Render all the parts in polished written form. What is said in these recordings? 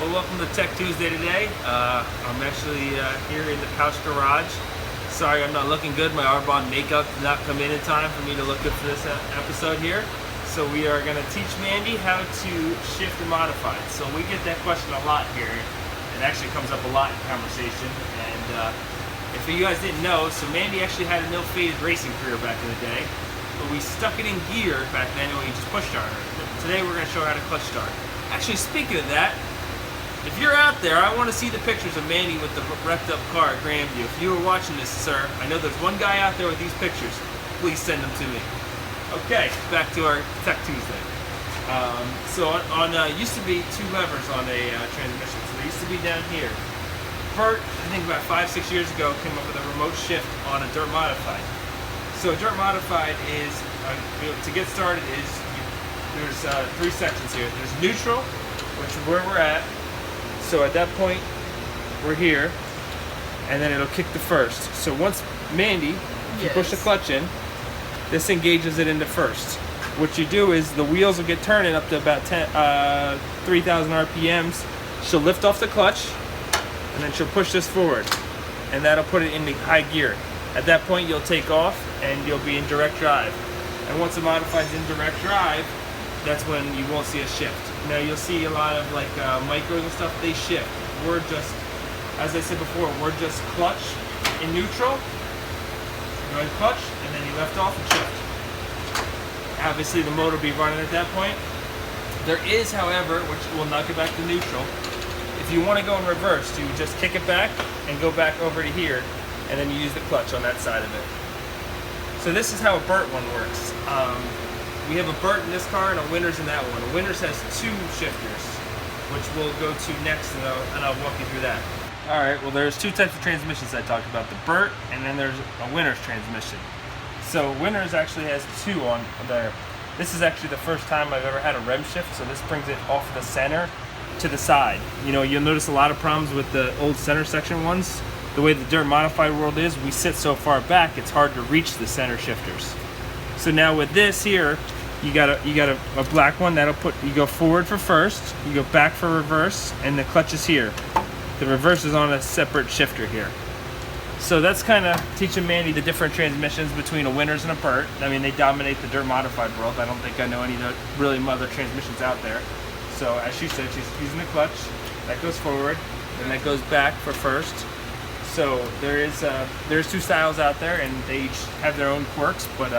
Well, welcome to Tech Tuesday today. I'm actually here in the Pouch Garage. Sorry I'm not looking good. My Arbonne makeup did not come in time for me to look good for this episode here. So we are going to teach Mandee how to shift and modify. So we get that question a lot here. It actually comes up a lot in conversation. And if you guys didn't know, so Mandee actually had an ill-fated racing career back in the day. But we stuck it in gear back then and we just push started. Today we're going to show her how to clutch start. Actually, speaking of that, if you're out there, I want to see the pictures of Mandee with the wrecked up car at Grandview. If you were watching this, sir, I know there's one guy out there with these pictures. Please send them to me. Okay, back to our Tech Tuesday. Used to be two levers on a transmission. So they used to be down here. Bert, I think about 5-6 years ago, came up with a remote shift on a dirt modified. So a dirt modified is, to get started, there's three sections here. There's neutral, which is where we're at. So at that point, we're here, and then it'll kick the first. So once Mandee, if you push the clutch in, this engages it into first. What you do is the wheels will get turning up to about 3,000 RPMs. She'll lift off the clutch, and then she'll push this forward, and that'll put it into high gear. At that point, you'll take off, and you'll be in direct drive. And once the modified's in direct drive, that's when you won't see a shift. Now you'll see a lot of like micros and stuff, they shift. We're just, as I said before, we're just clutch in neutral, you go ahead and clutch, and then you left off and shift. Obviously the motor will be running at that point. There is, however, which will knock it back to neutral, if you want to go in reverse, you just kick it back and go back over to here, and then you use the clutch on that side of it. So this is how a Burt one works. We have a Burt in this car and a Winters in that one. A Winters has two shifters, which we'll go to next, and I'll walk you through that. All right, well there's two types of transmissions I talked about, the Burt and then there's a Winters transmission. So Winters actually has two on there. This is actually the first time I've ever had a rev shift, so this brings it off the center to the side. You know, you'll notice a lot of problems with the old center section ones. The way the dirt modified world is, we sit so far back, it's hard to reach the center shifters. So now with this here, you got a black one that'll put, you go forward for first, you go back for reverse, and the clutch is here. The reverse is on a separate shifter here. So that's kind of teaching Mandee the different transmissions between a Winters and a Burt. I mean, they dominate the dirt modified world. I don't think I know any really other transmissions out there. So as she said, she's using the clutch. That goes forward, and that goes back for first. So there's two styles out there, and they each have their own quirks, but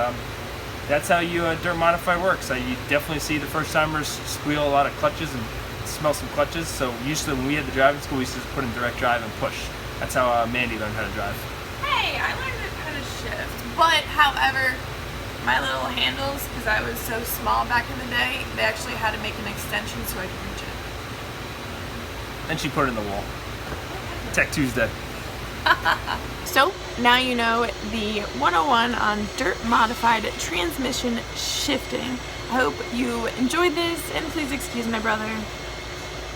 that's how you dirt modify works. You definitely see the first timers squeal a lot of clutches and smell some clutches. So usually when we had the driving school, we used to just put in direct drive and push. That's how Mandee learned how to drive. Hey, I learned how to shift, but however, my little handles, because I was so small back in the day, they actually had to make an extension so I could reach it. And she put it in the wall. Tech Tuesday. So now you know the 101 on dirt modified transmission shifting. I hope you enjoyed this, and please excuse my brother.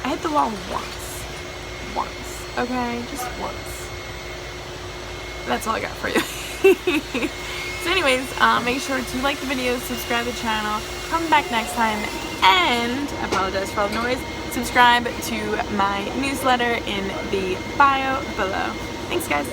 I hit the wall once, okay, just once. That's all I got for you. So anyways, make sure to like the video, subscribe to the channel, come back next time, and I apologize for all the noise, subscribe to my newsletter in the bio below. Thanks, guys.